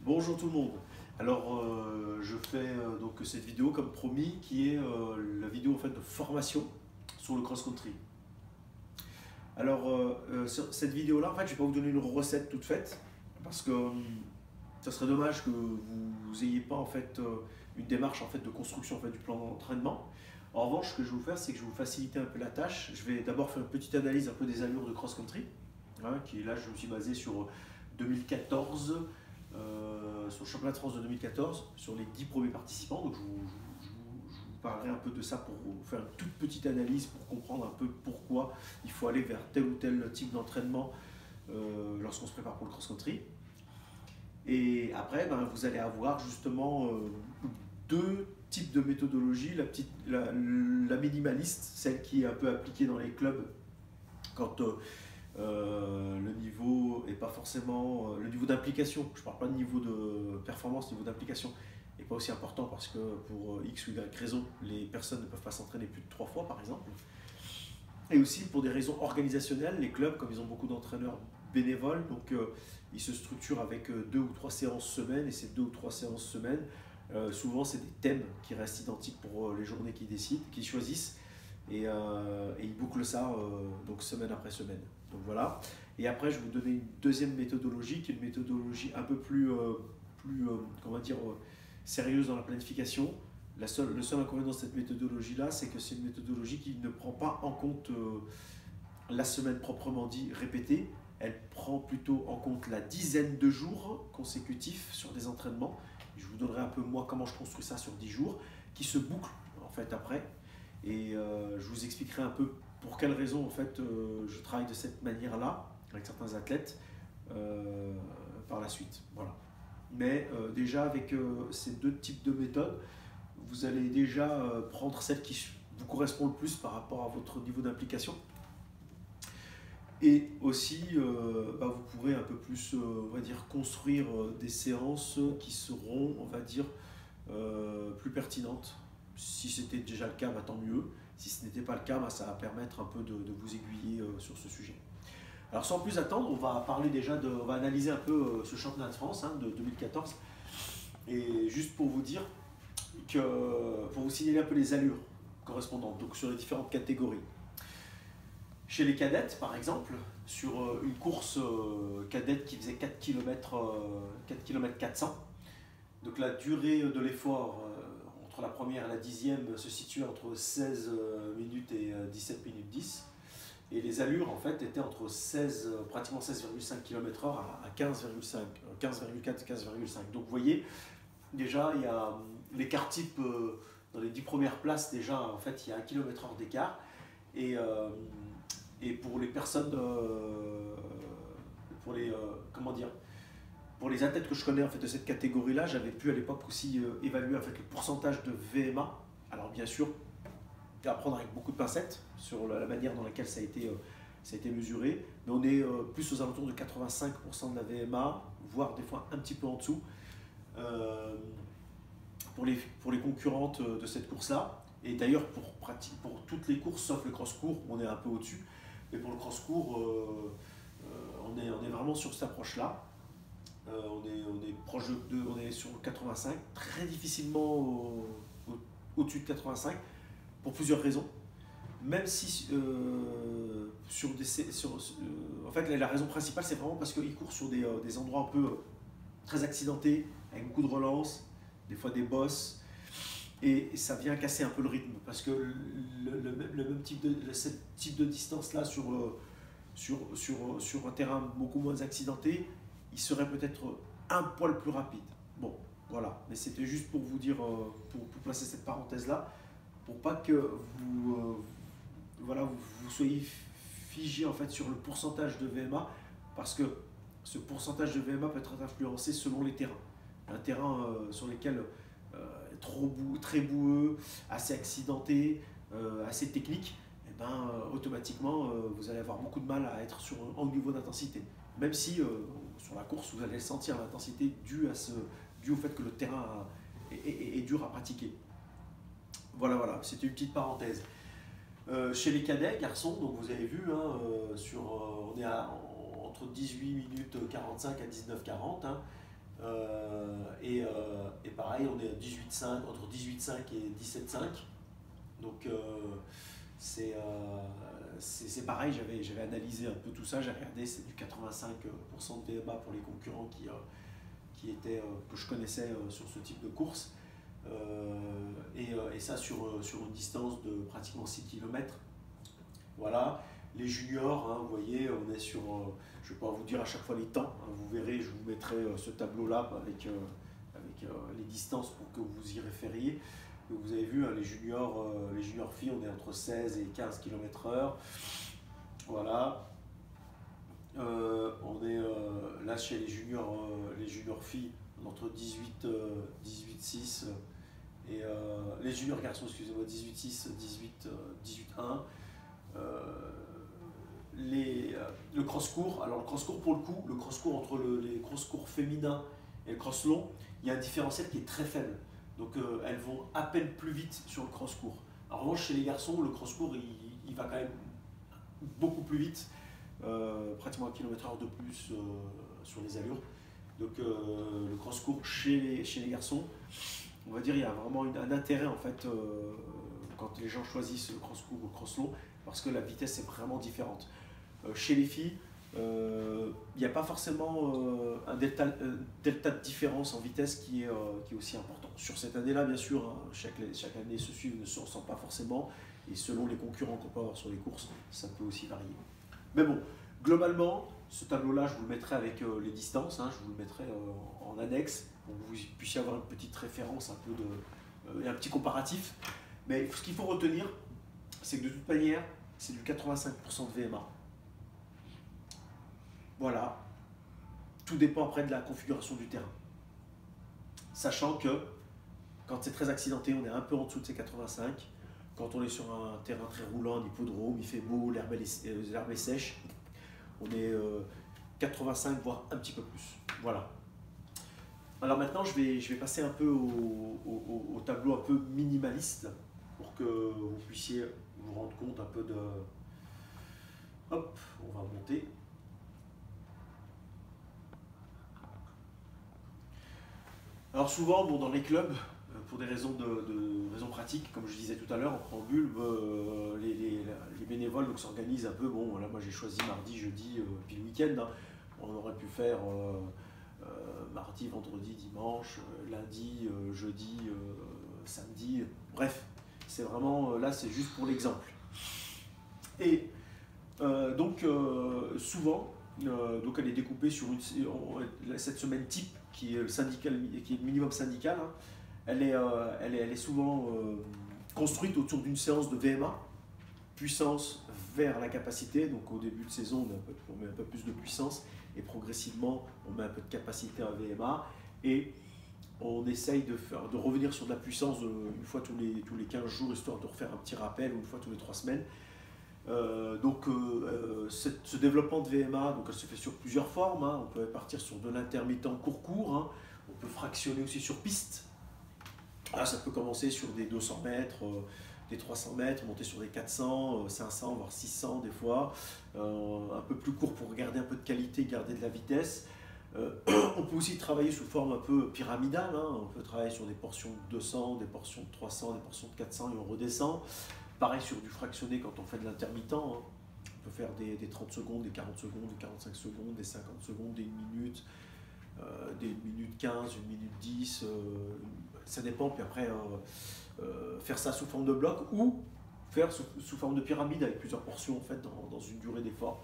Bonjour tout le monde. Alors je fais donc cette vidéo comme promis qui est la vidéo en fait de formation sur le cross-country. Alors sur cette vidéo là en fait je vais pas vous donner une recette toute faite parce que ça serait dommage que vous ayez pas en fait une démarche en fait de construction en fait, du plan d'entraînement. En revanche ce que je vais vous faire c'est que je vais vous faciliter un peu la tâche. Je vais d'abord faire une petite analyse un peu des allures de cross-country, hein, qui là je me suis basé sur 2014. Sur le championnat de France de 2014, sur les 10 premiers participants. Donc je vous parlerai un peu de ça pour vous faire une toute petite analyse pour comprendre un peu pourquoi il faut aller vers tel ou tel type d'entraînement lorsqu'on se prépare pour le cross-country. Et après, vous allez avoir justement deux types de méthodologie. La minimaliste, celle qui est un peu appliquée dans les clubs quand le niveau n'est pas forcément le niveau d'implication. Je ne parle pas de niveau de performance, niveau d'implication n'est pas aussi important parce que pour X ou Y raison, les personnes ne peuvent pas s'entraîner plus de 3 fois par exemple. Et aussi pour des raisons organisationnelles, les clubs, comme ils ont beaucoup d'entraîneurs bénévoles, donc ils se structurent avec 2 ou 3 séances semaine, et ces 2 ou 3 séances semaine, souvent c'est des thèmes qui restent identiques pour les journées qu'ils décident, qu'ils choisissent. Et ils bouclent ça donc semaine après semaine. Donc voilà. Et après, je vais vous donner une deuxième méthodologie qui est une méthodologie un peu plus, comment dire, sérieuse dans la planification. Le seul inconvénient de cette méthodologie-là, c'est que c'est une méthodologie qui ne prend pas en compte la semaine proprement dit répétée. Elle prend plutôt en compte la dizaine de jours consécutifs sur des entraînements. Je vous donnerai un peu moi comment je construis ça sur 10 jours, qui se bouclent en fait après. Et je vous expliquerai un peu pour quelles raisons en fait, je travaille de cette manière-là avec certains athlètes par la suite. Voilà. Mais déjà avec ces deux types de méthodes, vous allez déjà prendre celle qui vous correspond le plus par rapport à votre niveau d'implication. Et aussi, vous pourrez un peu plus, on va dire, construire des séances qui seront, on va dire, plus pertinentes. Si c'était déjà le cas, tant mieux. Si ce n'était pas le cas, ça va permettre un peu de vous aiguiller sur ce sujet. Alors sans plus attendre, on va parler déjà on va analyser un peu ce championnat de France de 2014. Et juste pour vous dire pour vous signaler un peu les allures correspondantes, donc sur les différentes catégories. Chez les cadettes, par exemple, sur une course cadette qui faisait 4 km 400, donc la durée de l'effort entre la première et la 10e se situait entre 16 minutes et 17 minutes 10. Et les allures en fait étaient entre pratiquement 16,5 km/h à 15,4, 15,5. Donc vous voyez, déjà il y a l'écart type dans les 10 premières places, déjà en fait il y a 1 km/h d'écart. Et pour les personnes, pour les athlètes que je connais en fait, de cette catégorie-là, j'avais pu à l'époque aussi évaluer en fait, le pourcentage de VMA. Alors bien sûr, à prendre avec beaucoup de pincettes sur la manière dans laquelle ça a été mesuré, mais on est plus aux alentours de 85% de la VMA, voire des fois un petit peu en dessous, pour les concurrentes de cette course-là. Et d'ailleurs pour toutes les courses, sauf le cross-court, on est un peu au-dessus, mais pour le cross-court, on est vraiment sur cette approche-là. On est proche on est sur 85, très difficilement au-dessus de 85, pour plusieurs raisons. Même si en fait la raison principale c'est vraiment parce qu'ils courent sur des endroits un peu très accidentés, avec beaucoup de relance, des fois des bosses, et ça vient casser un peu le rythme parce que le même type de distance là sur un terrain beaucoup moins accidenté, il serait peut-être un poil plus rapide. Bon, voilà, mais c'était juste pour vous dire, pour placer cette parenthèse là, pour pas que vous soyez figé en fait sur le pourcentage de VMA, parce que ce pourcentage de VMA peut être influencé selon les terrains. Un terrain sur lesquels très boueux, assez accidenté, assez technique, et automatiquement vous allez avoir beaucoup de mal à être sur un haut niveau d'intensité. Même si sur la course vous allez sentir l'intensité due au fait que le terrain est dur à pratiquer. Voilà, c'était une petite parenthèse. Chez les cadets, garçons, donc vous avez vu, on est entre 18 minutes 45 à 19,40. Et pareil, on est à 18,5, entre 18,5 et 17,5. Donc c'est pareil, j'avais analysé un peu tout ça, j'ai regardé, c'est du 85% de VMA pour les concurrents que je connaissais sur ce type de course. Et ça sur une distance de pratiquement 6 km. Voilà, les juniors, hein, vous voyez, on est sur, je ne vais pas vous dire à chaque fois les temps, hein, vous verrez, je vous mettrai ce tableau-là avec les distances pour que vous y référiez. Donc vous avez vu, hein, les juniors filles, on est entre 16 et 15 km/h. Voilà. On est là chez les juniors filles, entre 18,6 et les juniors garçons, excusez-moi, 18,6, 18,1. Le cross-court, alors le cross-court pour le coup, le cross-court entre les cross-court féminins et le cross-long, il y a un différentiel qui est très faible. Donc elles vont à peine plus vite sur le cross-court. En revanche, chez les garçons, le cross-court, il va quand même beaucoup plus vite, pratiquement 1 km/h de plus sur les allures. Donc le cross-court chez les garçons, on va dire il y a vraiment un intérêt en fait quand les gens choisissent le cross-court ou le cross-long, parce que la vitesse est vraiment différente. Chez les filles, il n'y a pas forcément un delta de différence en vitesse qui est aussi important. Sur cette année-là, bien sûr, hein, chaque année se suit, ne se ressent pas forcément, et selon les concurrents qu'on peut avoir sur les courses, ça peut aussi varier. Mais bon, globalement, ce tableau-là, je vous le mettrai avec les distances, hein, je vous le mettrai en annexe, pour que vous puissiez avoir une petite référence, et un petit comparatif. Mais ce qu'il faut retenir, c'est que de toute manière, c'est du 85% de VMA. Voilà. Tout dépend après de la configuration du terrain. Sachant que quand c'est très accidenté, on est un peu en dessous de ces 85. Quand on est sur un terrain très roulant, un hippodrome, il fait beau, l'herbe est sèche, on est 85 voire un petit peu plus. Voilà. Alors maintenant, je vais passer un peu au tableau un peu minimaliste pour que vous puissiez vous rendre compte un peu de... Hop, on va monter. Alors souvent, bon, dans les clubs, pour des raisons pratiques, comme je disais tout à l'heure en préambule, les bénévoles s'organisent un peu. Bon, là, moi j'ai choisi mardi, jeudi, puis le week-end. Hein. On aurait pu faire mardi, vendredi, dimanche, lundi, jeudi, samedi. Bref, c'est vraiment là, c'est juste pour l'exemple. Et donc souvent, donc elle est découpée sur cette semaine type qui est le syndical, qui est le minimum syndical. Hein. Elle est souvent construite autour d'une séance de VMA, puissance vers la capacité. Donc au début de saison, on met un peu plus de puissance et progressivement on met un peu de capacité en VMA et on essaye de revenir sur de la puissance une fois tous les 15 jours, histoire de refaire un petit rappel, ou une fois tous les 3 semaines. Ce développement de VMA, donc elle se fait sur plusieurs formes. Hein. On peut partir sur de l'intermittent court-court, hein. On peut fractionner aussi sur piste. Là, ça peut commencer sur des 200 mètres, des 300 mètres, monter sur des 400, 500, voire 600 des fois. Un peu plus court pour garder un peu de qualité, garder de la vitesse. On peut aussi travailler sous forme un peu pyramidale. Hein. On peut travailler sur des portions de 200, des portions de 300, des portions de 400 et on redescend. Pareil sur du fractionné quand on fait de l'intermittent, hein. On peut faire des 30 secondes, des 40 secondes, des 45 secondes, des 50 secondes, des 1 minute, des 1 minute 15, 1 minute 10, ça dépend. Puis après, faire ça sous forme de bloc ou faire sous forme de pyramide avec plusieurs portions en fait, dans une durée d'effort.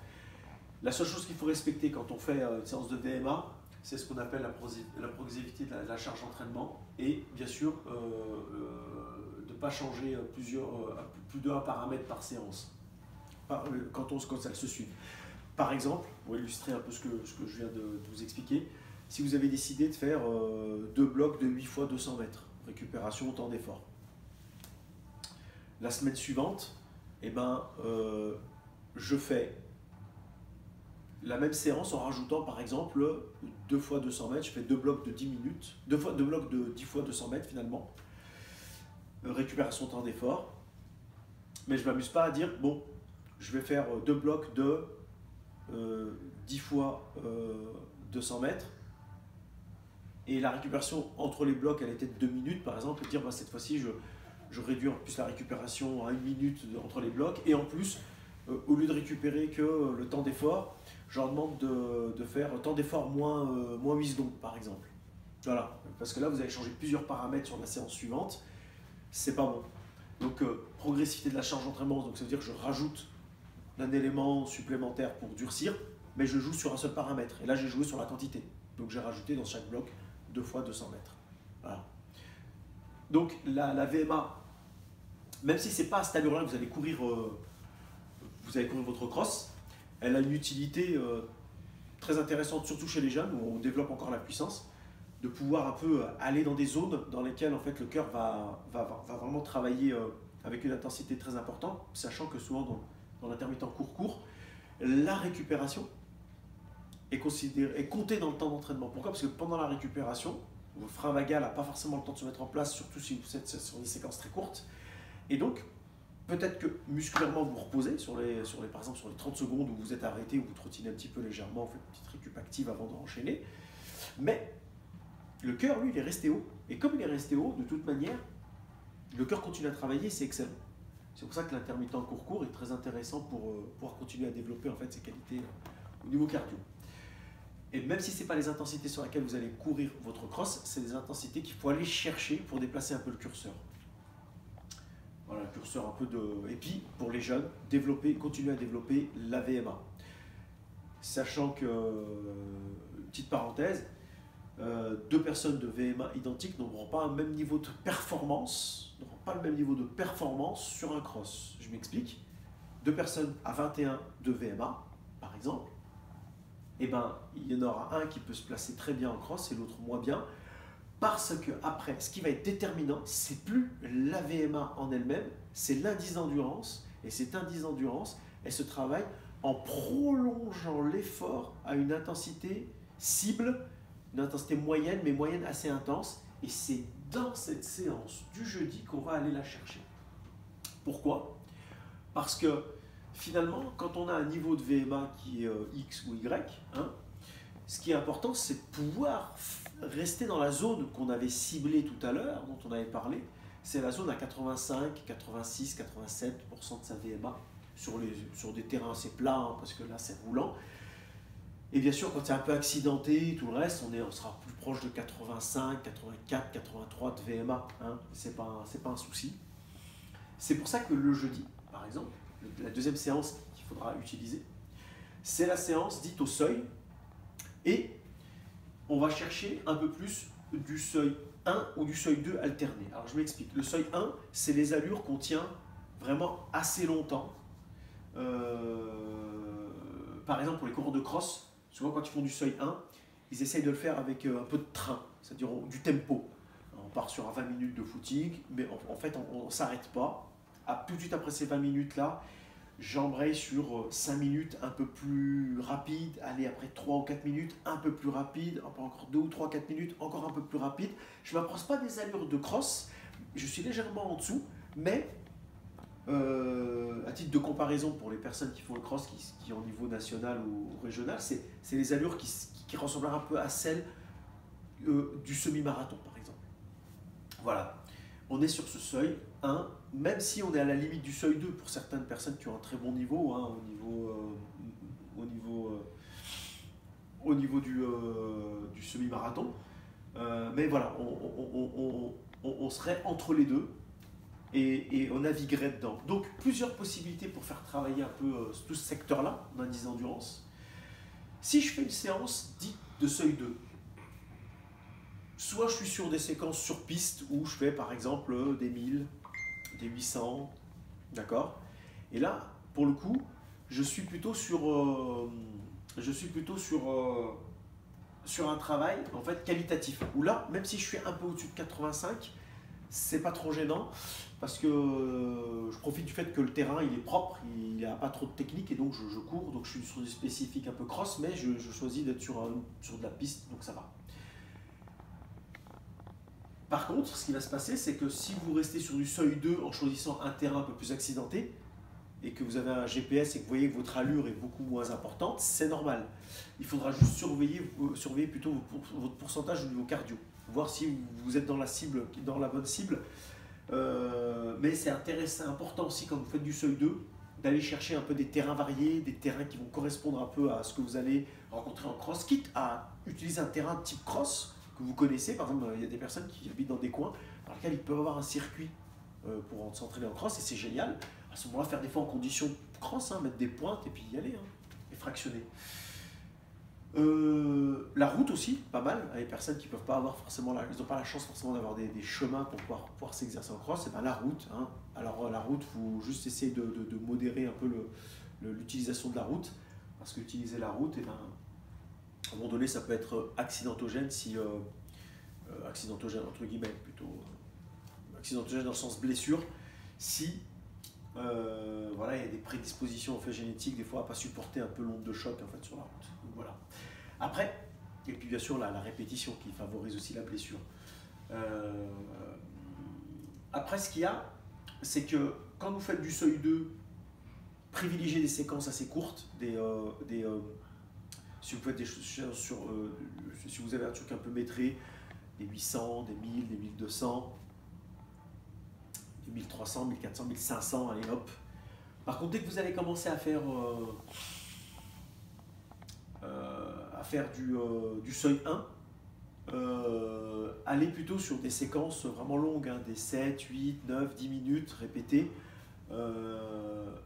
La seule chose qu'il faut respecter quand on fait une séance de VMA, c'est ce qu'on appelle la progressivité de la charge d'entraînement et bien sûr de ne pas changer plus d'un paramètre par séance quand elles se suivent. Par exemple, pour illustrer un peu ce que je viens de vous expliquer, si vous avez décidé de faire 2 blocs de 8 fois 200 mètres, récupération au temps d'effort, la semaine suivante, je fais la même séance en rajoutant par exemple 2 fois 200 mètres, je fais 2 blocs de 10 minutes, 2 blocs de 10 fois 200 mètres finalement, récupération temps d'effort, mais je ne m'amuse pas à dire, bon, je vais faire 2 blocs de 10 fois 200 mètres, et la récupération entre les blocs, elle était de 2 minutes par exemple, et dire bah, cette fois-ci je réduis en plus la récupération à 1 minute entre les blocs, et en plus, au lieu de récupérer que le temps d'effort, je leur demande de faire temps d'effort moins 8 secondes par exemple. Voilà, parce que là vous allez changer plusieurs paramètres sur la séance suivante, c'est pas bon. Donc progressivité de la charge d'entraînement, donc ça veut dire que je rajoute un élément supplémentaire pour durcir, mais je joue sur un seul paramètre. Et là j'ai joué sur la quantité. Donc j'ai rajouté dans chaque bloc 2 fois 200 mètres. Voilà. Donc la VMA, même si c'est pas à cette allure-là que vous allez courir votre cross, elle a une utilité très intéressante, surtout chez les jeunes, où on développe encore la puissance, de pouvoir un peu aller dans des zones dans lesquelles en fait, le cœur va vraiment travailler avec une intensité très importante, sachant que souvent dans l'intermittent court-court, la récupération est comptée dans le temps d'entraînement. Pourquoi? Parce que pendant la récupération, votre frein vagal n'a pas forcément le temps de se mettre en place, surtout si vous êtes sur des séquences très courtes. Et donc, peut-être que musculairement vous reposez, par exemple sur les 30 secondes où vous êtes arrêté, où vous trottinez un petit peu légèrement, vous faites une petite récup active avant d'enchaîner. Mais le cœur, lui, il est resté haut. Et comme il est resté haut, de toute manière, le cœur continue à travailler, c'est excellent. C'est pour ça que l'intermittent court-court est très intéressant pour pouvoir continuer à développer en fait, ses qualités au niveau cardio. Et même si ce n'est pas les intensités sur lesquelles vous allez courir votre cross, c'est des intensités qu'il faut aller chercher pour déplacer un peu le curseur. Voilà, le curseur un peu de... Et puis, pour les jeunes, continuer à développer la VMA. Sachant que, petite parenthèse, 2 personnes de VMA identiques n'auront pas un même niveau de performance, sur un cross. Je m'explique. 2 personnes à 21 de VMA, par exemple, eh ben, il y en aura un qui peut se placer très bien en cross et l'autre moins bien, parce que après, ce qui va être déterminant, c'est plus la VMA en elle-même, c'est l'indice d'endurance, et cet indice d'endurance, elle se travaille en prolongeant l'effort à une intensité cible, une intensité moyenne, mais moyenne assez intense, et c'est dans cette séance du jeudi qu'on va aller la chercher. Pourquoi? Parce que finalement, quand on a un niveau de VMA qui est X ou Y, hein, ce qui est important, c'est de pouvoir rester dans la zone qu'on avait ciblée tout à l'heure, dont on avait parlé. C'est la zone à 85, 86, 87% de sa VMA sur des terrains assez plats, hein, parce que là c'est roulant. Et bien sûr, quand c'est un peu accidenté, tout le reste, on sera plus proche de 85, 84, 83 de VMA. Hein, c'est pas un souci. C'est pour ça que le jeudi, par exemple, la deuxième séance qu'il faudra utiliser, c'est la séance dite au seuil. Et on va chercher un peu plus du seuil 1 ou du seuil 2 alterné. Alors je m'explique. Le seuil 1, c'est les allures qu'on tient vraiment assez longtemps. Par exemple, pour les coureurs de cross, souvent quand ils font du seuil 1, ils essayent de le faire avec un peu de train, c'est-à-dire du tempo. On part sur 20 minutes de footing, mais en fait on ne s'arrête pas. Tout de suite après ces 20 minutes-là, j'embraye sur 5 minutes un peu plus rapide, allez après 3 ou 4 minutes un peu plus rapide, encore 2 ou 3, 4 minutes encore un peu plus rapide. Je ne m'approche pas des allures de cross, je suis légèrement en dessous, mais à titre de comparaison pour les personnes qui font le cross, qui ont au niveau national ou régional, c'est les allures qui ressemblent un peu à celles du semi-marathon par exemple. Voilà, on est sur ce seuil 1, même si on est à la limite du seuil 2 pour certaines personnes qui ont un très bon niveau, hein, au niveau du semi-marathon. Mais voilà, on serait entre les deux et on naviguerait dedans. Donc plusieurs possibilités pour faire travailler un peu tout ce secteur-là d'indice d'endurance. Si je fais une séance dite de seuil 2, soit je suis sur des séquences sur piste où je fais par exemple des 1000, des 800, d'accord? Et là, pour le coup, je suis plutôt sur un travail en fait qualitatif. Où là, même si je suis un peu au-dessus de 85, c'est pas trop gênant parce que je profite du fait que le terrain il est propre, il n'y a pas trop de technique et donc je cours, donc je suis sur du spécifique un peu cross, mais je choisis d'être sur de la piste, donc ça va. Par contre, ce qui va se passer, c'est que si vous restez sur du seuil 2 en choisissant un terrain un peu plus accidenté, et que vous avez un GPS et que vous voyez que votre allure est beaucoup moins importante, c'est normal. Il faudra juste surveiller plutôt votre pourcentage au niveau cardio, voir si vous êtes dans la cible, dans la bonne cible. Mais c'est intéressant, important aussi quand vous faites du seuil 2 d'aller chercher un peu des terrains variés, des terrains qui vont correspondre un peu à ce que vous allez rencontrer en cross, quitte à utiliser un terrain type cross que vous connaissez. Par exemple, il y a des personnes qui habitent dans des coins dans lesquels ils peuvent avoir un circuit pour s'entraîner en cross, et c'est génial. À ce moment-là, faire des fois en condition cross, mettre des pointes et puis y aller, et fractionner. La route aussi, pas mal. Les personnes qui peuvent pas avoir forcément ils n'ont pas la chance forcément d'avoir des chemins pour pouvoir s'exercer en cross, et ben la route. Alors la route, il faut juste essayer de modérer un peu l'utilisation de la route, parce qu'utiliser la route, et ben, à un moment donné, ça peut être accidentogène, si accidentogène entre guillemets plutôt, accidentogène dans le sens blessure, si voilà, il y a des prédispositions en fait génétiques des fois à pas supporter un peu l'onde de choc en fait sur la route. Donc, voilà. Après, et puis bien sûr la répétition qui favorise aussi la blessure. Après, ce qu'il y a, c'est que quand vous faites du seuil 2, privilégiez des séquences assez courtes, si vous faites des choses si vous avez un truc un peu métré, des 800, des 1000, des 1200, des 1300, 1400, 1500, allez hop. Par contre, dès que vous allez commencer à faire du seuil 1, allez plutôt sur des séquences vraiment longues, des 7, 8, 9, 10 minutes répétées.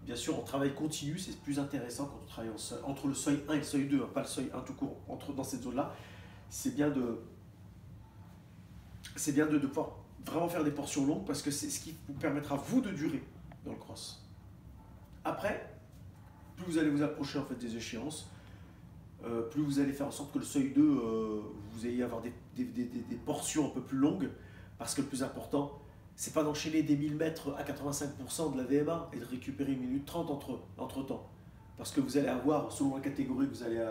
Bien sûr, en travail continu, c'est plus intéressant quand on travaille entre le seuil 1 et le seuil 2, pas le seuil 1 tout court, dans cette zone-là. C'est bien de pouvoir vraiment faire des portions longues, parce que c'est ce qui vous permettra vous de durer dans le cross. Après, plus vous allez vous approcher en fait des échéances, plus vous allez faire en sorte que le seuil 2, vous ayez avoir des portions un peu plus longues, parce que le plus important, c'est pas d'enchaîner des 1000 mètres à 85% de la VMA et de récupérer 1 minute 30 entre temps. Parce que vous allez avoir, selon la catégorie que vous allez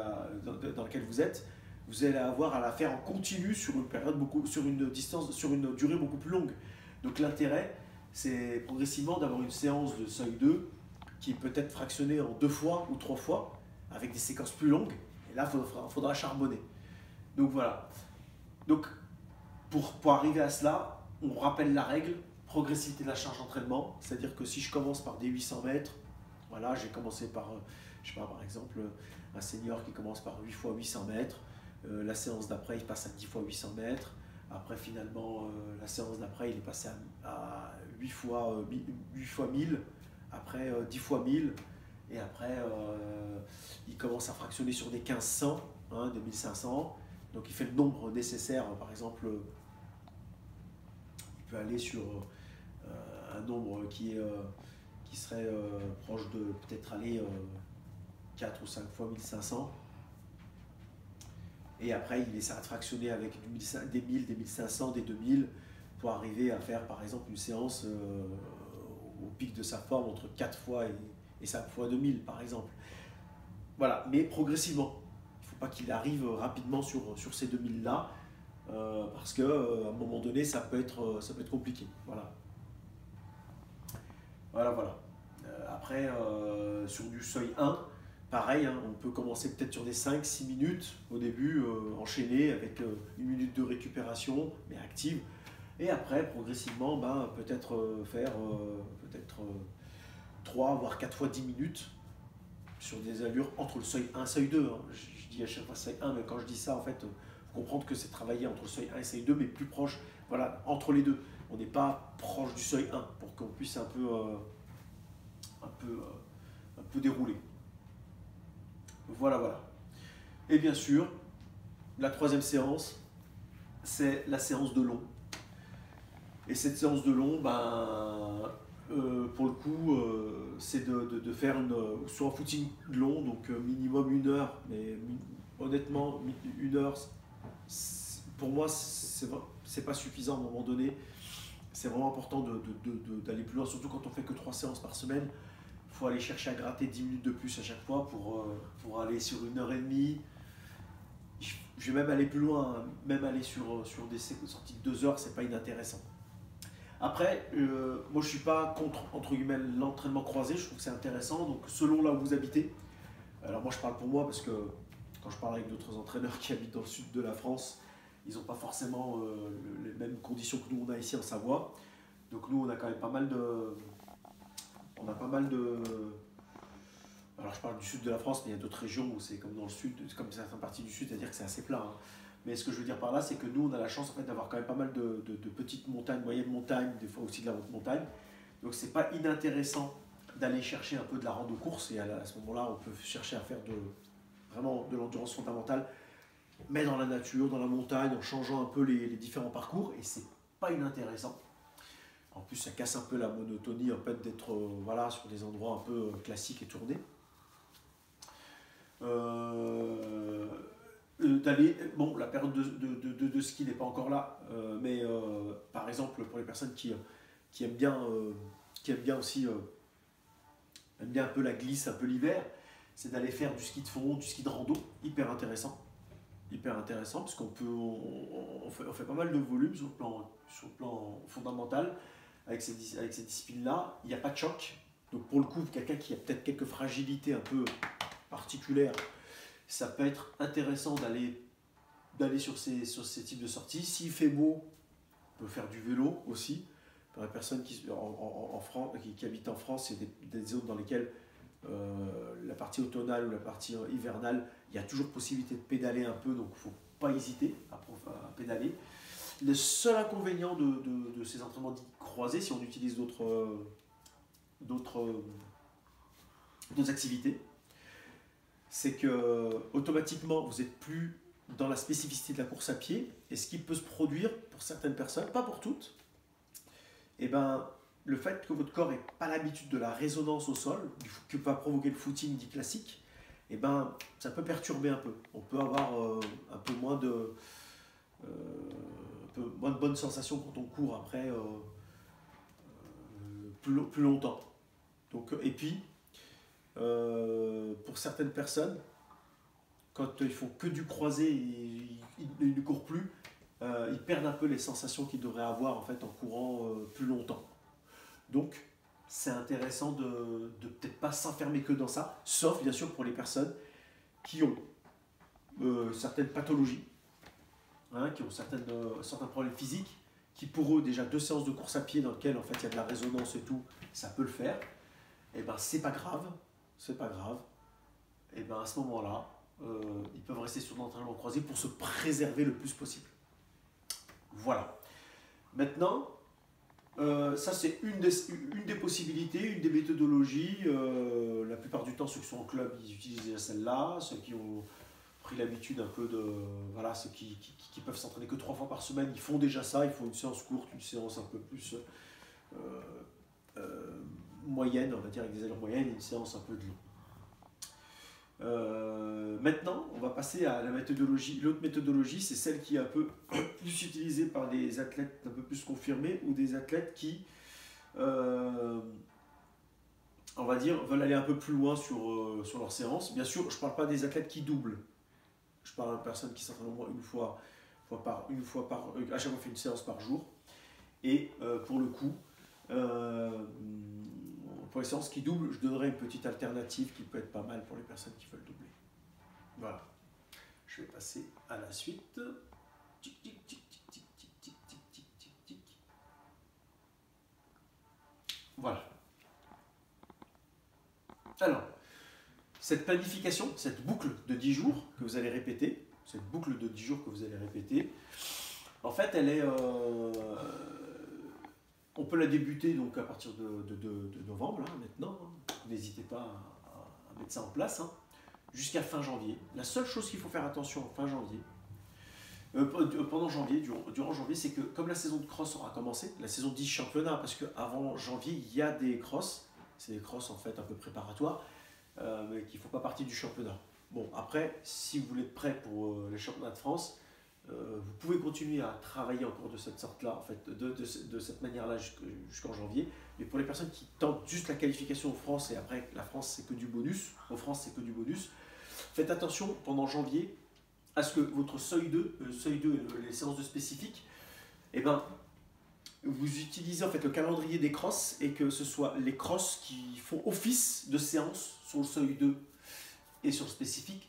dans laquelle vous êtes, vous allez avoir à la faire en continu sur une durée beaucoup plus longue. Donc l'intérêt, c'est progressivement d'avoir une séance de seuil 2 qui peut être fractionnée en 2 fois ou 3 fois, avec des séquences plus longues. Et là, il faudra charbonner. Donc voilà. Donc pour arriver à cela, on rappelle la règle, progressivité de la charge d'entraînement. C'est-à-dire que si je commence par des 800 mètres, voilà, j'ai commencé par, je sais pas, par exemple, un senior qui commence par 8 fois 800 mètres. La séance d'après, il passe à 10 fois 800 mètres. Après, finalement, la séance d'après, il est passé à 8 fois 1000. Après, 10 fois 1000. Et après, il commence à fractionner sur des 1500, des 1500. Donc, il fait le nombre nécessaire. Par exemple, il peut aller sur un nombre qui serait proche de peut-être aller 4 ou 5 fois 1500. Et après, il essaie de fractionner avec des 1000, des 1500, des 2000 pour arriver à faire par exemple une séance au pic de sa forme entre 4 fois et 5 fois 2000 par exemple. Voilà, mais progressivement. Il ne faut pas qu'il arrive rapidement sur ces 2000 là parce qu'à un moment donné, ça peut être compliqué. Voilà. Après, sur du seuil 1, pareil, on peut commencer peut-être sur des 5-6 minutes au début, enchaîner avec 1 minute de récupération, mais active. Et après, progressivement, peut-être faire 3 voire 4 fois 10 minutes sur des allures entre le seuil 1 et le seuil 2. Je dis à chaque fois seuil 1, mais quand je dis ça, en fait, il faut comprendre que c'est travailler entre le seuil 1 et le seuil 2, mais plus proche, voilà, entre les deux. On n'est pas proche du seuil 1 pour qu'on puisse un peu dérouler. Voilà. Et bien sûr, la troisième séance, c'est la séance de long. Et cette séance de long, pour le coup, c'est de faire sur un footing long, donc minimum 1 heure. Mais honnêtement, 1 heure, pour moi, c'est pas suffisant à un moment donné. C'est vraiment important d'aller plus loin, surtout quand on fait que 3 séances par semaine. Il faut aller chercher à gratter 10 minutes de plus à chaque fois pour aller sur 1h30. Je vais même aller plus loin, même aller sur des sorties de 2 heures, c'est pas inintéressant. Après, moi je suis pas contre, entre guillemets, l'entraînement croisé, je trouve que c'est intéressant, donc selon là où vous habitez. Alors moi je parle pour moi parce que quand je parle avec d'autres entraîneurs qui habitent dans le sud de la France, ils n'ont pas forcément les mêmes conditions que nous on a ici en Savoie. Donc nous on a quand même pas mal de... On a pas mal de... Alors je parle du sud de la France, mais il y a d'autres régions où c'est comme dans le sud, comme certaines parties du sud, c'est-à-dire que c'est assez plat, hein. Mais ce que je veux dire par là, c'est que nous on a la chance en fait, d'avoir quand même pas mal de petites montagnes, moyennes montagnes, des fois aussi de la haute montagne. Donc c'est pas inintéressant d'aller chercher un peu de la rando course et à ce moment-là on peut chercher à faire vraiment de l'endurance fondamentale, mais dans la nature, dans la montagne, en changeant un peu les différents parcours, et c'est pas inintéressant. En plus, ça casse un peu la monotonie en fait, d'être voilà, sur des endroits un peu classiques et tournés. D'aller, bon, la période de ski n'est pas encore là, mais par exemple pour les personnes qui aiment bien aussi aiment bien un peu la glisse, un peu l'hiver, c'est d'aller faire du ski de fond, du ski de rando, hyper intéressant parce qu'on peut, on fait pas mal de volume sur le plan fondamental avec ces disciplines-là. Il n'y a pas de choc, donc pour le coup, quelqu'un qui a peut-être quelques fragilités un peu particulières, ça peut être intéressant d'aller sur ces types de sorties. S'il fait beau, on peut faire du vélo aussi. Pour les personnes en France, qui habitent en France, il y a des zones dans lesquelles la partie automnale ou la partie hivernale, il y a toujours possibilité de pédaler un peu, donc il ne faut pas hésiter à pédaler. Le seul inconvénient de ces entraînements dits croisés, si on utilise d'autres activités, c'est que automatiquement vous n'êtes plus dans la spécificité de la course à pied, et ce qui peut se produire pour certaines personnes, pas pour toutes, et ben, le fait que votre corps n'ait pas l'habitude de la résonance au sol, que va provoquer le footing dit classique, et ben, ça peut perturber un peu. On peut avoir un peu moins de bonnes sensations quand on court après plus longtemps. Donc, et puis, pour certaines personnes, quand ils font que du croisé et ils ne courent plus, ils perdent un peu les sensations qu'ils devraient avoir en fait en courant plus longtemps. Donc c'est intéressant de peut-être pas s'enfermer que dans ça, sauf bien sûr pour les personnes qui ont certaines pathologies, hein, qui ont certains problèmes physiques, qui pour eux déjà 2 séances de course à pied dans lesquelles en fait il y a de la résonance et tout, ça peut le faire. Et ben c'est pas grave, Et ben à ce moment-là, ils peuvent rester sur l'entraînement croisé pour se préserver le plus possible. Voilà. Maintenant, ça c'est une des possibilités, une des méthodologies. La plupart du temps, ceux qui sont en club, ils utilisent celle-là. Ceux qui ont pris l'habitude un peu de... Voilà, ceux qui peuvent s'entraîner que 3 fois par semaine, ils font déjà ça. Ils font une séance courte, une séance un peu plus moyenne, on va dire, avec des allures moyennes, et une séance un peu de long. Maintenant, on va passer à la méthodologie. L'autre méthodologie, c'est celle qui est un peu plus utilisée par des athlètes un peu plus confirmés ou des athlètes qui, on va dire, veulent aller un peu plus loin sur leur séance. Bien sûr, je ne parle pas des athlètes qui doublent. Je parle de personnes qui s'entraînent au moins à chaque fois fait une séance par jour. Et pour le coup, pour les séances qui doublent, je donnerai une petite alternative qui peut être pas mal pour les personnes qui veulent doubler. Voilà. Je vais passer à la suite. Tic, tic, tic, tic, tic, tic, tic, tic, tic, tic, tic. Voilà. Alors, cette planification, cette boucle de 10 jours que vous allez répéter, en fait, elle est... on peut la débuter donc à partir de novembre, là, maintenant. N'hésitez pas à mettre ça en place, hein, jusqu'à fin janvier. La seule chose qu'il faut faire attention fin janvier, pendant janvier, durant janvier, c'est que comme la saison de cross aura commencé, la saison 10 championnat, parce qu'avant janvier, il y a des crosses, c'est des crosses en fait un peu préparatoires, mais qui ne font pas partie du championnat. Bon, après, si vous voulez être prêt pour les championnats de France, vous pouvez continuer à travailler encore de cette sorte-là, en fait, de cette manière-là jusqu'en janvier. Mais pour les personnes qui tentent juste la qualification en France, et après la France c'est que du bonus, faites attention pendant janvier à ce que votre seuil 2, les séances de spécifiques, eh ben, vous utilisez en fait le calendrier des crosses et que ce soit les crosses qui font office de séance sur le seuil 2 et sur le spécifique.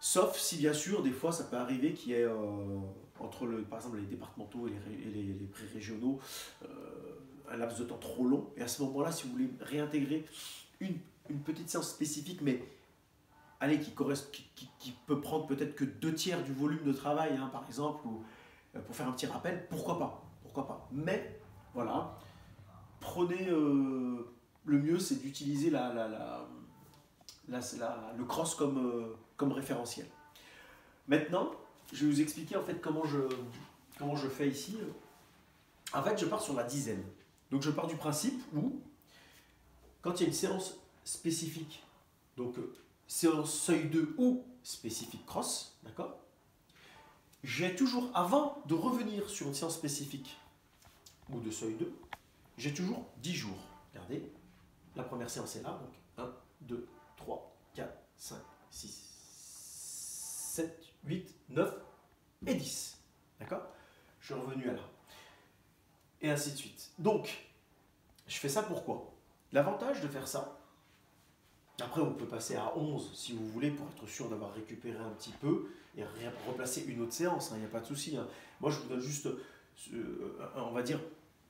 Sauf si bien sûr, des fois, ça peut arriver qu'il y ait entre par exemple les départementaux et les pré-régionaux un laps de temps trop long. Et à ce moment-là, si vous voulez réintégrer une petite séance spécifique, mais allez, qui peut prendre peut-être que 2/3 du volume de travail, hein, par exemple, ou pour faire un petit rappel, pourquoi pas, pourquoi pas. Mais voilà, prenez le mieux, c'est d'utiliser le cross comme référentiel. Maintenant, je vais vous expliquer en fait comment je fais ici. En fait, je pars sur la dizaine. Donc je pars du principe où, quand il y a une séance spécifique, donc séance seuil 2 ou spécifique cross, d'accord, j'ai toujours, avant de revenir sur une séance spécifique ou de seuil 2, j'ai toujours 10 jours. Regardez, la première séance est là, donc 1, 2, 3, 4, 5, 6, 7, 8, 9 et 10. D'accord? Je suis revenu à là. Et ainsi de suite. Donc, je fais ça pourquoi? L'avantage de faire ça, après on peut passer à 11 si vous voulez pour être sûr d'avoir récupéré un petit peu et replacer une autre séance, il n'y a pas de souci. Hein. Moi je vous donne juste, on va dire,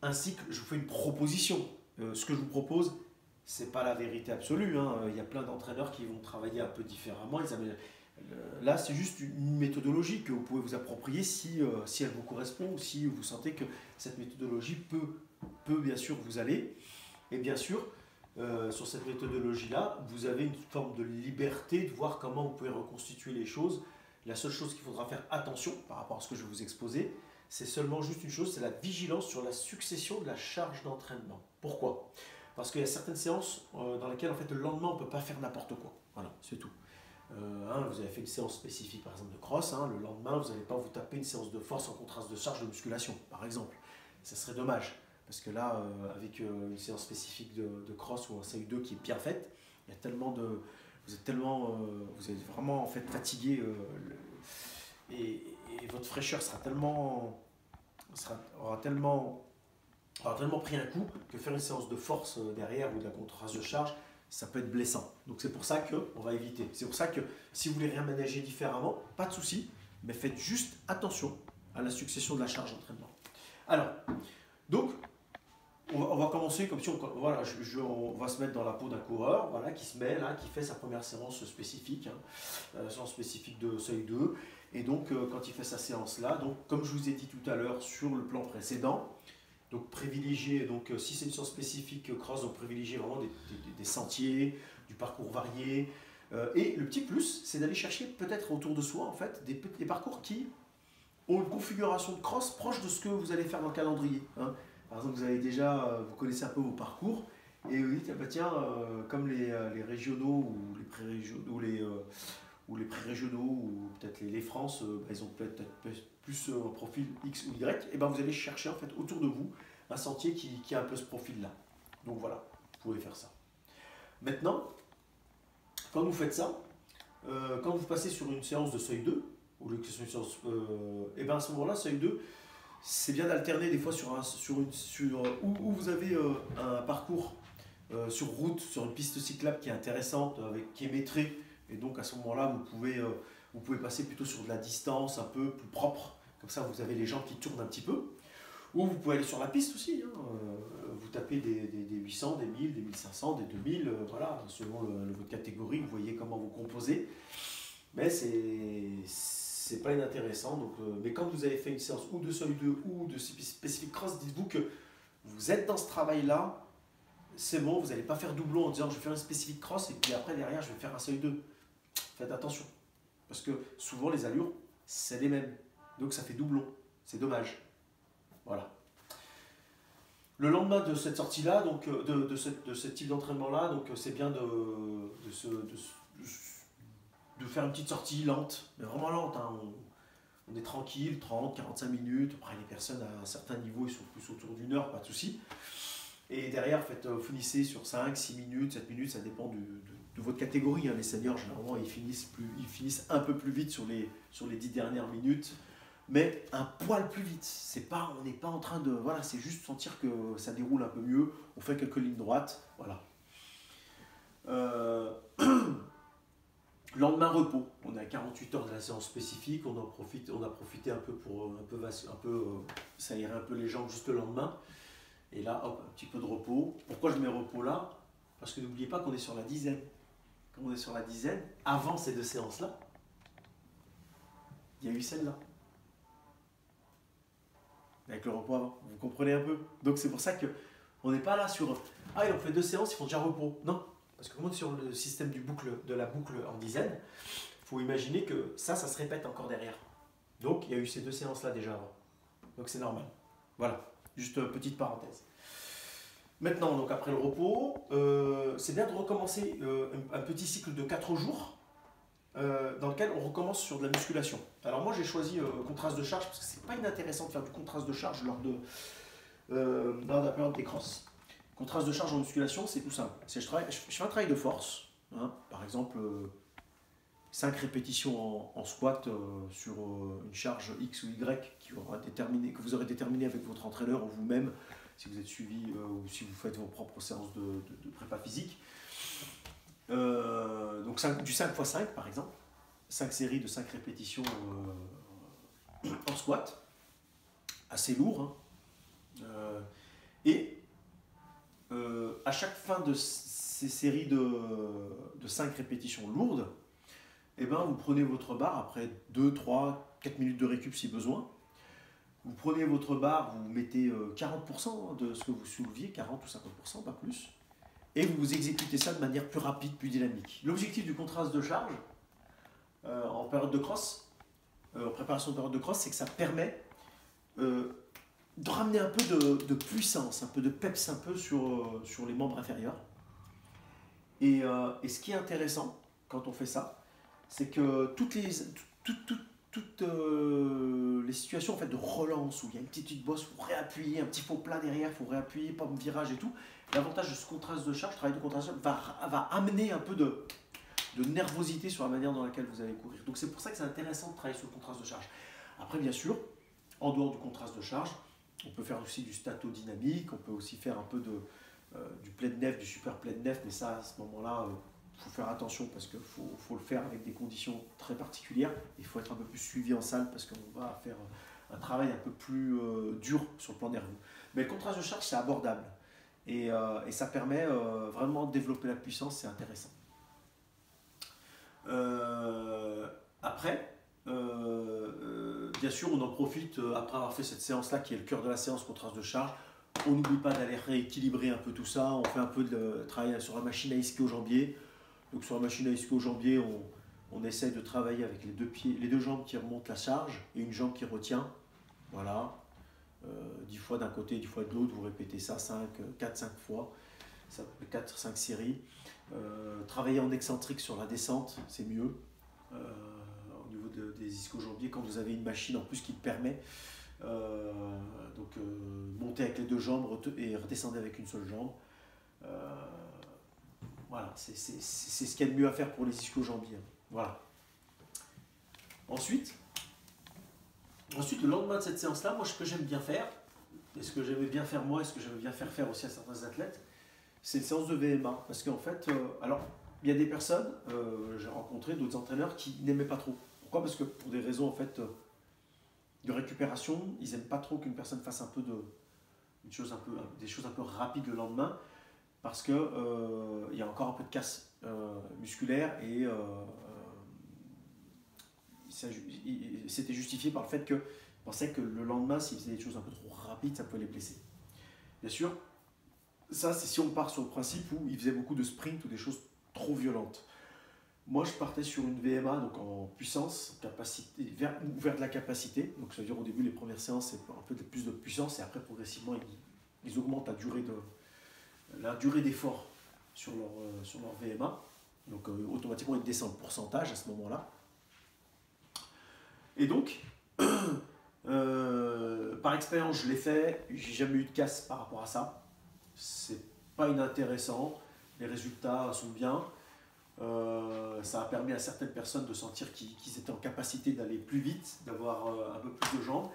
un cycle, je vous fais une proposition. Ce que je vous propose, c'est pas la vérité absolue. Hein. Il y a plein d'entraîneurs qui vont travailler un peu différemment. Là, c'est juste une méthodologie que vous pouvez vous approprier si elle vous correspond ou si vous sentez que cette méthodologie peut bien sûr vous aller. Et bien sûr, sur cette méthodologie-là, vous avez une forme de liberté de voir comment vous pouvez reconstituer les choses. La seule chose qu'il faudra faire attention par rapport à ce que je vais vous exposer, c'est seulement juste une chose, c'est la vigilance sur la succession de la charge d'entraînement. Pourquoi? Parce qu'il y a certaines séances dans lesquelles en fait, le lendemain, on ne peut pas faire n'importe quoi. Voilà, c'est tout. Vous avez fait une séance spécifique par exemple de cross, le lendemain vous n'allez pas vous taper une séance de force en contraste de charge de musculation par exemple, ça serait dommage parce que là avec une séance spécifique de cross ou un seuil 2 qui est bien faite, il y a tellement de, vous êtes vraiment en fait fatigué et votre fraîcheur aura tellement pris un coup que faire une séance de force derrière ou de la contraste de charge, ça peut être blessant. Donc c'est pour ça qu'on va éviter. C'est pour ça que si vous voulez réaménager différemment, pas de souci, mais faites juste attention à la succession de la charge d'entraînement. Alors, donc, on va commencer comme si on va se mettre dans la peau d'un coureur, voilà, qui se met là, qui fait sa première séance spécifique, séance spécifique de seuil 2. Et donc, quand il fait sa séance là, donc comme je vous ai dit tout à l'heure sur le plan précédent, donc privilégier, si c'est une séance spécifique cross, donc privilégier vraiment des sentiers, du parcours varié. Et le petit plus, c'est d'aller chercher peut-être autour de soi en fait des parcours qui ont une configuration de cross proche de ce que vous allez faire dans le calendrier. Hein. Par exemple, vous connaissez un peu vos parcours, et vous dites, comme les régionaux ou les pré-régionaux, ou peut-être les France, ils ont peut-être plus un profil X ou Y, et vous allez chercher en fait autour de vous un sentier qui a un peu ce profil-là. Donc voilà, vous pouvez faire ça. Maintenant, quand vous faites ça, quand vous passez sur une séance de seuil 2, ou une séance, à ce moment-là, seuil 2, c'est bien d'alterner des fois où vous avez un parcours sur route, sur une piste cyclable qui est intéressante, qui est maîtrée, et donc à ce moment-là, vous pouvez passer plutôt sur de la distance un peu plus propre, comme ça vous avez les jambes qui tournent un petit peu. Ou vous pouvez aller sur la piste aussi, vous tapez des 800, des 1000, des 1500, des 2000, voilà, selon votre catégorie, vous voyez comment vous composez. Mais c'est pas inintéressant. Donc, mais quand vous avez fait une séance ou de seuil 2 ou de spécifique cross, dites-vous que vous êtes dans ce travail-là, c'est bon, vous n'allez pas faire doublon en disant je vais faire une spécifique cross et puis après derrière je vais faire un seuil 2. Faites attention, parce que souvent les allures, c'est les mêmes. Donc ça fait doublon, c'est dommage. Voilà. Le lendemain de cette sortie-là, donc de ce type d'entraînement-là, donc c'est bien de faire une petite sortie lente, mais vraiment lente. Hein. On est tranquille, 30, 45 minutes. Après, les personnes à un certain niveau, ils sont plus autour d'une heure, pas de souci. Et derrière, finissez sur 5, 6 minutes, 7 minutes, ça dépend de votre catégorie. Hein. Les seniors, généralement, ils finissent un peu plus vite sur les 10 dernières minutes. mais un poil plus vite. On n'est pas en train de... Voilà, c'est juste sentir que ça déroule un peu mieux. On fait quelques lignes droites. Voilà. Euh, Lendemain repos. On est à 48 heures de la séance spécifique. On a profité un peu pour s'aérer un peu les jambes juste le lendemain. Et là, hop, un petit peu de repos. Pourquoi je mets repos là? Parce que n'oubliez pas qu'on est sur la dizaine. Quand on est sur la dizaine, avant ces deux séances-là, il y a eu celle-là. Avec le repos avant. Vous comprenez un peu? Donc c'est pour ça qu'on n'est pas là sur... Ah, ils ont fait deux séances, ils font déjà repos. Non. Parce que comme on est sur le système de la boucle en dizaine, il faut imaginer que ça se répète encore derrière. Donc il y a eu ces deux séances-là déjà avant. Donc c'est normal. Voilà. Juste une petite parenthèse. Maintenant, donc après le repos, c'est bien de recommencer un petit cycle de 4 jours dans lequel on recommence sur de la musculation. Alors moi j'ai choisi contraste de charge parce que c'est pas inintéressant de faire du contraste de charge lors de la période des crosses. Contraste de charge en musculation, c'est tout simple. Je fais un travail de force, hein, par exemple 5 répétitions en squat sur une charge X ou Y que vous aurez déterminé avec votre entraîneur ou vous-même si vous êtes suivi ou si vous faites vos propres séances de prépa physique. Donc du 5 x 5 par exemple, 5 séries de 5 répétitions en squat, assez lourd. Hein. Et à chaque fin de ces séries de 5 répétitions lourdes, eh ben, vous prenez votre barre après 2, 3, 4 minutes de récup si besoin. Vous prenez votre barre, vous mettez 40% de ce que vous souleviez, 40 ou 50%, pas plus. Et vous exécutez ça de manière plus rapide, plus dynamique. L'objectif du contraste de charge en période de cross, en préparation de période de cross, c'est que ça permet de ramener un peu de puissance, un peu de peps un peu sur les membres inférieurs. Et ce qui est intéressant quand on fait ça, c'est que toutes les situations en fait, de relance où il y a une petite bosse, il faut réappuyer, un petit faux plat derrière, il faut réappuyer, pas de virage et tout. L'avantage de ce contraste de charge, travail de contraste de charge, va amener un peu de nervosité sur la manière dans laquelle vous allez courir. Donc c'est pour ça que c'est intéressant de travailler sur le contraste de charge. Après bien sûr, en dehors du contraste de charge, on peut faire aussi du statodynamique, on peut aussi faire un peu du plein nef, du super plein nef, mais ça à ce moment-là, il faut faire attention parce qu'il faut le faire avec des conditions très particulières. Il faut être un peu plus suivi en salle parce qu'on va faire un travail un peu plus dur sur le plan nerveux. Mais le contraste de charge, c'est abordable. Et ça permet vraiment de développer la puissance, c'est intéressant. Après, bien sûr, on en profite après avoir fait cette séance-là qui est le cœur de la séance contraste de charge. On n'oublie pas d'aller rééquilibrer un peu tout ça. On fait un peu de travail sur la machine à ischio-jambier. Donc sur la machine à ischio-jambier, on essaye de travailler avec les deux jambes qui remontent la charge et une jambe qui retient. Voilà. 10 fois d'un côté, 10 fois de l'autre, vous répétez ça 4-5 fois, 4-5 séries. Travailler en excentrique sur la descente, c'est mieux. Au niveau des ischio-jambiers, quand vous avez une machine en plus qui le permet. Montez avec les deux jambes et redescendez avec une seule jambe. Voilà, c'est ce qu'il y a de mieux à faire pour les ischio-jambiers. Voilà. Ensuite, le lendemain de cette séance-là, moi, ce que j'aime bien faire, et ce que j'aimais bien faire moi, et ce que j'aimais bien faire aussi à certains athlètes, c'est une séance de VMA. Parce qu'en fait, alors, il y a des personnes, j'ai rencontré d'autres entraîneurs qui n'aimaient pas trop. Pourquoi? Parce que pour des raisons, en fait, de récupération, ils n'aiment pas trop qu'une personne fasse des choses un peu rapides le lendemain, parce qu'il y a encore un peu de casse musculaire et c'était justifié par le fait qu'ils pensaient que le lendemain, s'ils faisaient des choses un peu trop rapides, ça pouvait les blesser. Bien sûr, ça c'est si on part sur le principe où ils faisaient beaucoup de sprint ou des choses trop violentes. Moi, je partais sur une VMA, donc en puissance, capacité, vers de la capacité. Donc, ça veut dire au début, les premières séances, c'est un peu plus de puissance, et après, progressivement, ils augmentent la durée d'effort sur leur VMA. Donc, automatiquement, ils descendent le pourcentage à ce moment-là. Et donc, par expérience, je l'ai fait, j'ai jamais eu de casse par rapport à ça. C'est pas inintéressant, les résultats sont bien. Ça a permis à certaines personnes de sentir qu'ils étaient en capacité d'aller plus vite, d'avoir un peu plus de jambes.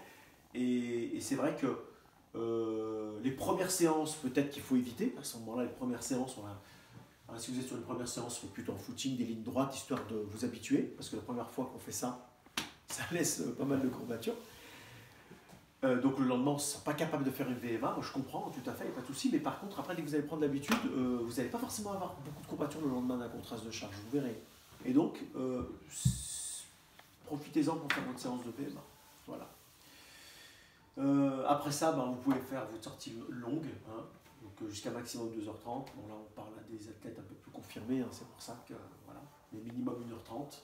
Et c'est vrai que les premières séances, peut-être qu'il faut éviter. À ce moment-là, les premières séances, si vous êtes sur une première séance, faites plutôt en footing, des lignes droites, histoire de vous habituer. Parce que la première fois qu'on fait ça, ça laisse pas mal de courbatures. Donc le lendemain, on ne se sent pas capable de faire une VMA. Moi, je comprends tout à fait, il n'y a pas de souci. Mais par contre, après, dès que vous allez prendre l'habitude, vous n'allez pas forcément avoir beaucoup de courbatures le lendemain d'un contraste de charge, vous verrez. Et donc, profitez-en pour faire votre séance de VMA. Voilà. Après ça, vous pouvez faire votre sortie longue, hein, donc jusqu'à maximum 2h30. Bon, là, on parle à des athlètes un peu plus confirmés, hein, c'est pour ça que, voilà, mais minimum 1h30.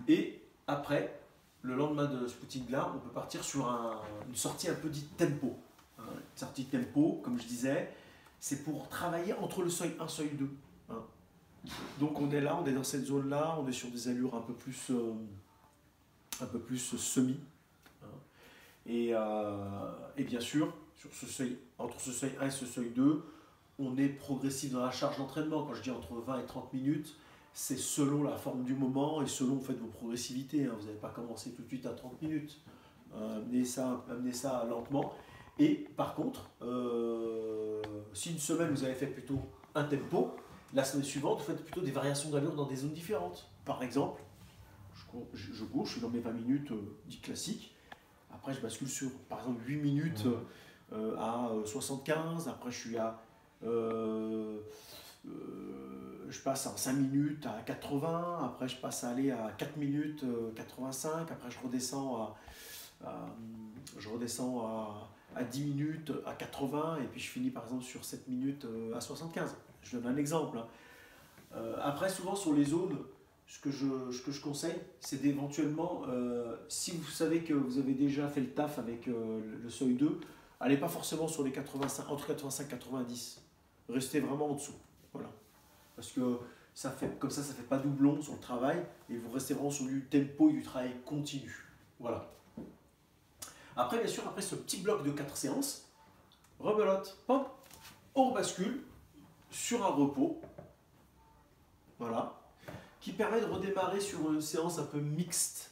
Et après, le lendemain de ce footing-là, on peut partir sur une sortie un peu dite tempo. Hein. Une sortie tempo, comme je disais, c'est pour travailler entre le seuil 1 et seuil 2. Hein. Donc on est là, on est dans cette zone-là, on est sur des allures un peu plus semi. Hein. Et bien sûr, sur ce seuil, entre ce seuil 1 et ce seuil 2, on est progressif dans la charge d'entraînement. Quand je dis entre 20 et 30 minutes, c'est selon la forme du moment et selon en fait, vos progressivités. Hein. Vous n'allez pas commencer tout de suite à 30 minutes. Amenez ça lentement. Et par contre, si une semaine vous avez fait plutôt un tempo, la semaine suivante, vous faites plutôt des variations d'allure dans des zones différentes. Par exemple, je cours, je suis dans mes 20 minutes dites classiques. Après, je bascule sur, par exemple, 8 minutes à 75. Après, je suis à... je passe en 5 minutes à 80, après je passe à aller à 4 minutes 85, après je redescends à 10 minutes à 80, et puis je finis par exemple sur 7 minutes à 75. Je donne un exemple. Hein. Après, souvent sur les zones, ce que je conseille, c'est d'éventuellement, si vous savez que vous avez déjà fait le taf avec le seuil 2, allez pas forcément sur les 85, entre 85 et 90. Restez vraiment en dessous. Voilà. Parce que comme ça ne fait pas doublon sur le travail et vous restez vraiment sur du tempo et du travail continu. Voilà. Après, bien sûr, après ce petit bloc de 4 séances, rebelote, hop, on bascule sur un repos. Voilà. Qui permet de redémarrer sur une séance un peu mixte.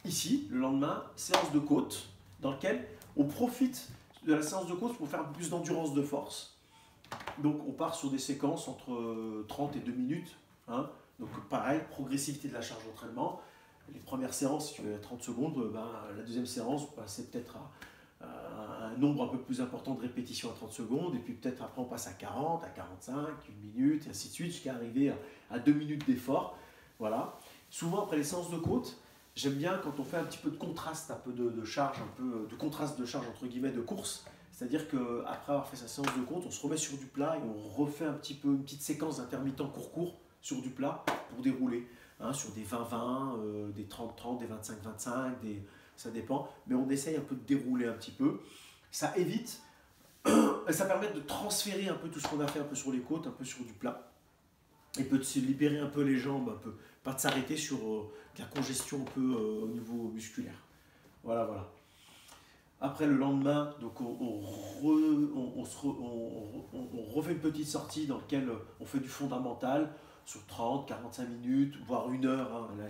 Ici, le lendemain, séance de côte, dans laquelle on profite de la séance de côte pour faire un peu plus d'endurance de force. Donc on part sur des séquences entre 30 et 2 minutes. Hein. Donc pareil, progressivité de la charge d'entraînement. Les premières séances, si tu veux 30 secondes, la deuxième séance, vous passez peut-être à un nombre un peu plus important de répétitions à 30 secondes, et puis peut-être après on passe à 40, à 45, 1 minute, et ainsi de suite, jusqu'à arriver à 2 minutes d'effort. Voilà. Souvent après les séances de côte, j'aime bien quand on fait un petit peu de contraste, un peu de charge, un peu de contraste de charge entre guillemets de course. C'est-à-dire qu'après avoir fait sa séance de côte, on se remet sur du plat et on refait un petit peu une petite séquence d'intermittents court sur du plat pour dérouler. Hein, sur des 20-20, des 30-30, des 25-25, ça dépend. Mais on essaye un peu de dérouler un petit peu. Ça évite, ça permet de transférer un peu tout ce qu'on a fait un peu sur les côtes, un peu sur du plat. Et peut de se libérer un peu les jambes, un peu, pas de s'arrêter sur de la congestion un peu au niveau musculaire. Voilà, voilà. Après le lendemain, donc on refait une petite sortie dans laquelle on fait du fondamental sur 30, 45 minutes, voire 1 heure. Hein. Là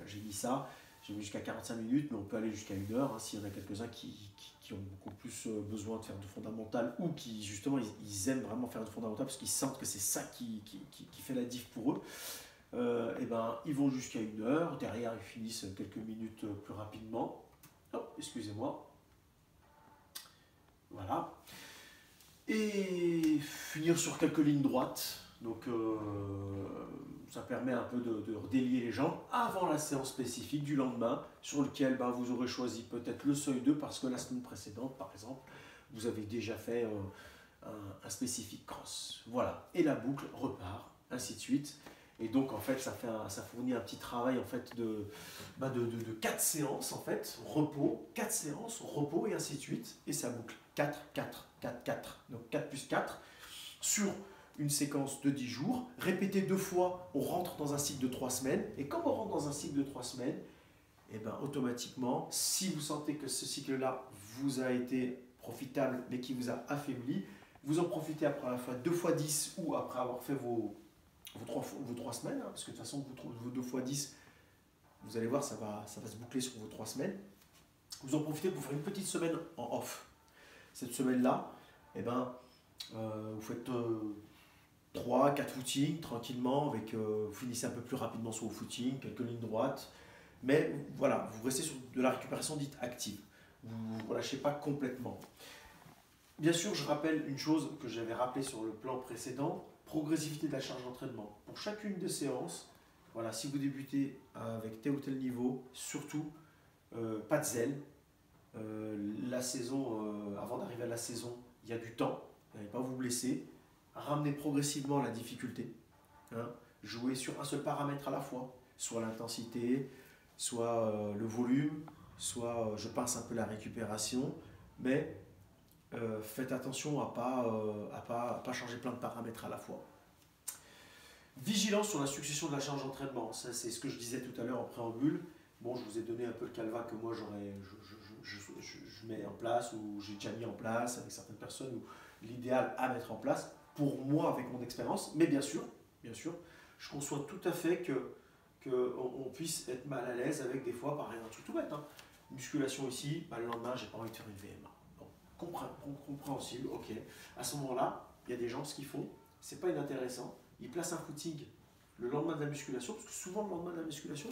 j'ai mis ça, j'ai mis jusqu'à 45 minutes, mais on peut aller jusqu'à 1 heure hein, s'il y en a quelques-uns qui ont beaucoup plus besoin de faire du fondamental ou qui justement ils aiment vraiment faire du fondamental parce qu'ils sentent que c'est ça qui fait la diff pour eux. Et ils vont jusqu'à 1 heure, derrière ils finissent quelques minutes plus rapidement. Oh, excusez-moi. Voilà. Et finir sur quelques lignes droites. Donc ça permet un peu de délier les jambes avant la séance spécifique du lendemain, sur lequel vous aurez choisi peut-être le seuil 2 parce que la semaine précédente, par exemple, vous avez déjà fait un spécifique cross. Voilà. Et la boucle repart, ainsi de suite. Et donc en fait ça fournit un petit travail en fait de 4 séances en fait, repos, 4 séances, repos et ainsi de suite. Et ça boucle 4, 4, 4, 4. Donc 4 plus 4 sur une séquence de 10 jours. Répété 2 fois, on rentre dans un cycle de 3 semaines. Et comme on rentre dans un cycle de 3 semaines, et automatiquement, si vous sentez que ce cycle-là vous a été profitable mais qui vous a affaibli, Vous en profitez après avoir fait 2 fois 10 ou après avoir fait vos 3 semaines, hein, parce que de toute façon, vos 2 fois 10, vous allez voir, ça va se boucler sur vos 3 semaines. Vous en profitez pour faire une petite semaine en off. Cette semaine-là, eh ben, vous faites 3-4 footings tranquillement, vous finissez un peu plus rapidement sur vos footings, quelques lignes droites. Mais voilà, vous restez sur de la récupération dite active. Vous ne relâchez pas complètement. Bien sûr, je rappelle une chose que j'avais rappelé sur le plan précédent, progressivité de la charge d'entraînement. Pour chacune des séances, voilà, si vous débutez avec tel ou tel niveau, surtout, pas de zèle. La saison, avant d'arriver à la saison, il y a du temps, n'allez pas vous blesser. Ramenez progressivement la difficulté. Hein, jouez sur un seul paramètre à la fois, soit l'intensité, soit le volume, soit je pince un peu la récupération, mais faites attention à pas changer plein de paramètres à la fois. Vigilance sur la succession de la charge d'entraînement, ça c'est ce que je disais tout à l'heure en préambule. Bon, je vous ai donné un peu le calva que moi je mets en place ou j'ai déjà mis en place avec certaines personnes, ou l'idéal à mettre en place pour moi avec mon expérience, mais bien sûr, je conçois tout à fait qu'on puisse être mal à l'aise avec des fois, par exemple, un truc tout bête, hein. Musculation ici, bah, le lendemain, j'ai pas envie de faire une VMA. Bon, compréhensible, ok. À ce moment-là, il y a des gens, ce qu'ils font, c'est pas inintéressant, ils placent un footing le lendemain de la musculation, parce que souvent le lendemain de la musculation,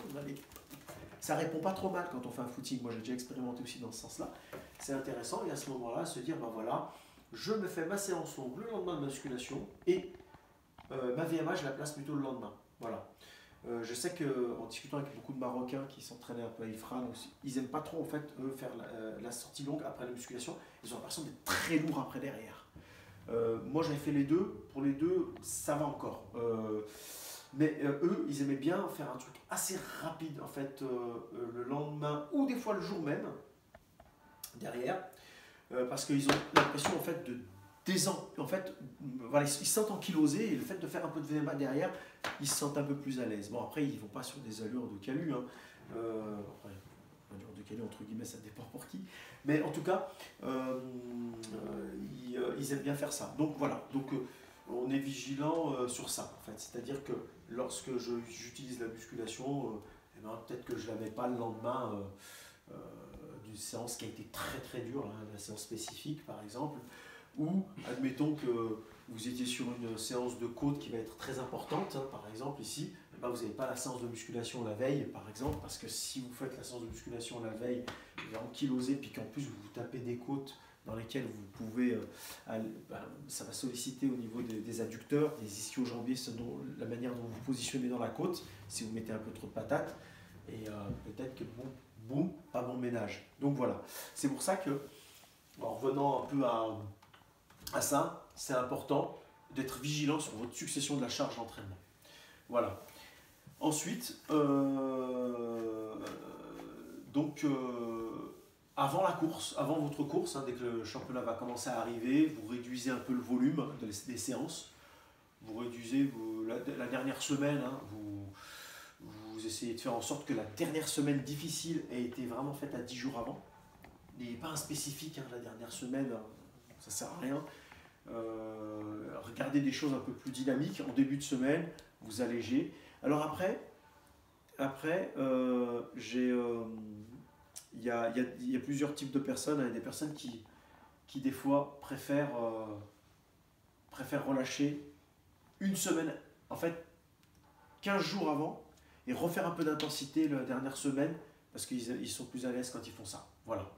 ça répond pas trop mal quand on fait un footing. Moi, j'ai déjà expérimenté aussi dans ce sens-là. C'est intéressant, et à ce moment-là, se dire, ben voilà, je me fais ma séance longue le lendemain de la musculation, et ma VMA, je la place plutôt le lendemain. Voilà. Je sais qu'en discutant avec beaucoup de Marocains qui s'entraînaient un peu à Ifrane, ils n'aiment pas trop en fait, eux, faire la sortie longue après la musculation. Ils ont l'impression d'être très lourds après derrière. Moi j'avais fait les deux, pour les deux ça va encore. Mais eux, ils aimaient bien faire un truc assez rapide en fait, le lendemain ou des fois le jour même, derrière, parce qu'ils ont l'impression en fait de en fait, voilà, ils se sentent ankylosés et le fait de faire un peu de VMA derrière, ils se sentent un peu plus à l'aise. Bon, après, ils ne vont pas sur des allures de calu. Hein. Après, allure de calu, entre guillemets, ça dépend pour qui. Mais en tout cas, ils aiment bien faire ça. Donc voilà, donc, on est vigilant sur ça. En fait. C'est-à-dire que lorsque j'utilise la musculation, eh ben, peut-être que je ne la mets pas le lendemain d'une séance qui a été très très dure, hein, la séance spécifique par exemple. Ou, admettons que vous étiez sur une séance de côte qui va être très importante, hein, par exemple ici, ben vous n'avez pas la séance de musculation la veille, par exemple, parce que si vous faites la séance de musculation la veille, vous allez ankyloser, puis qu'en plus vous vous tapez des côtes dans lesquelles vous pouvez, ça va solliciter au niveau des adducteurs, des ischio-jambiers, la manière dont vous vous positionnez dans la côte, si vous mettez un peu trop de patates, et peut-être que boum, pas bon ménage. Donc voilà, c'est pour ça que, en revenant un peu à ça, c'est important d'être vigilant sur votre succession de la charge d'entraînement. Voilà. Ensuite, avant la course, avant votre course, hein, dès que le championnat va commencer à arriver, vous réduisez un peu le volume des séances. Vous réduisez la dernière semaine, hein, vous essayez de faire en sorte que la dernière semaine difficile ait été vraiment faite à 10 jours avant. N'ayez pas un spécifique, hein, la dernière semaine, ça sert à rien. Regardez des choses un peu plus dynamiques en début de semaine, vous allégez. Alors après il y a plusieurs types de personnes. Il y a des personnes qui des fois préfèrent relâcher une semaine, en fait 15 jours avant, et refaire un peu d'intensité la dernière semaine, parce qu'ils sont plus à l'aise quand ils font ça. Voilà.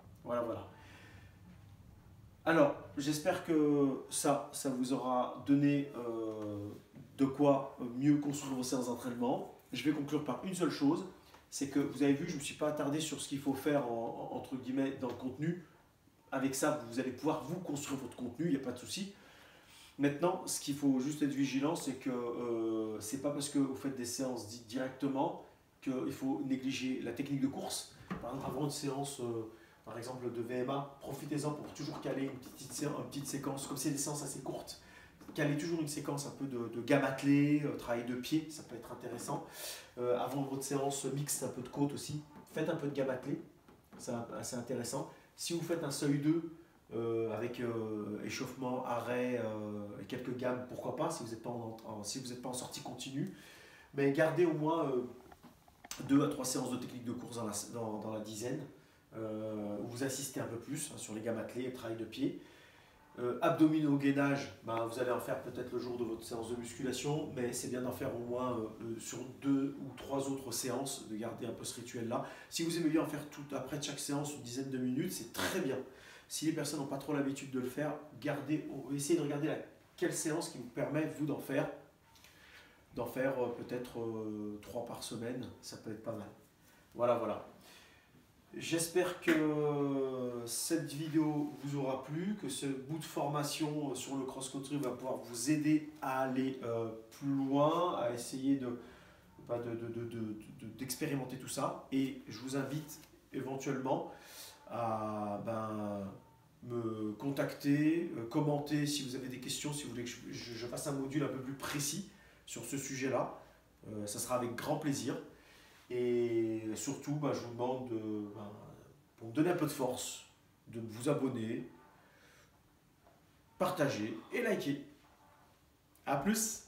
Alors, j'espère que ça vous aura donné de quoi mieux construire vos séances d'entraînement. Je vais conclure par une seule chose, c'est que vous avez vu, je ne me suis pas attardé sur ce qu'il faut faire entre guillemets dans le contenu. Avec ça, vous allez pouvoir vous construire votre contenu, il n'y a pas de souci. Maintenant, ce qu'il faut juste être vigilant, c'est que c'est pas parce que vous faites des séances dites directement qu'il faut négliger la technique de course. Par exemple, avant une séance par exemple de VMA, profitez-en pour toujours caler une petite séquence, comme c'est des séances assez courtes, caler toujours une séquence un peu de gamme attelée, travail de pied, ça peut être intéressant. Avant votre séance mixte, un peu de côte aussi, faites un peu de gamme attelée, c'est assez intéressant. Si vous faites un seuil 2, avec échauffement, arrêt et quelques gammes, pourquoi pas, si vous n'êtes pas si vous n'êtes pas en sortie continue. Mais gardez au moins 2 à 3 séances de technique de course dans la dizaine, où vous insistez un peu plus sur les gammes attelées et travail de pied. Abdominaux, gainage, ben, vous allez en faire peut-être le jour de votre séance de musculation, mais c'est bien d'en faire au moins sur 2 ou 3 autres séances, de garder un peu ce rituel-là. Si vous aimez bien en faire tout après chaque séance, une dizaine de minutes, c'est très bien. Si les personnes n'ont pas trop l'habitude de le faire, essayez de regarder quelle séance qui vous permet, vous, d'en faire peut-être 3 par semaine, ça peut être pas mal. Voilà, voilà. J'espère que cette vidéo vous aura plu, que ce bout de formation sur le cross-country va pouvoir vous aider à aller plus loin, à essayer d'expérimenter tout ça. Et je vous invite éventuellement à me contacter, commenter si vous avez des questions, si vous voulez que je fasse un module un peu plus précis sur ce sujet-là. Ça sera avec grand plaisir. Et surtout, je vous demande, pour me donner un peu de force, de vous abonner, partager et liker. A plus!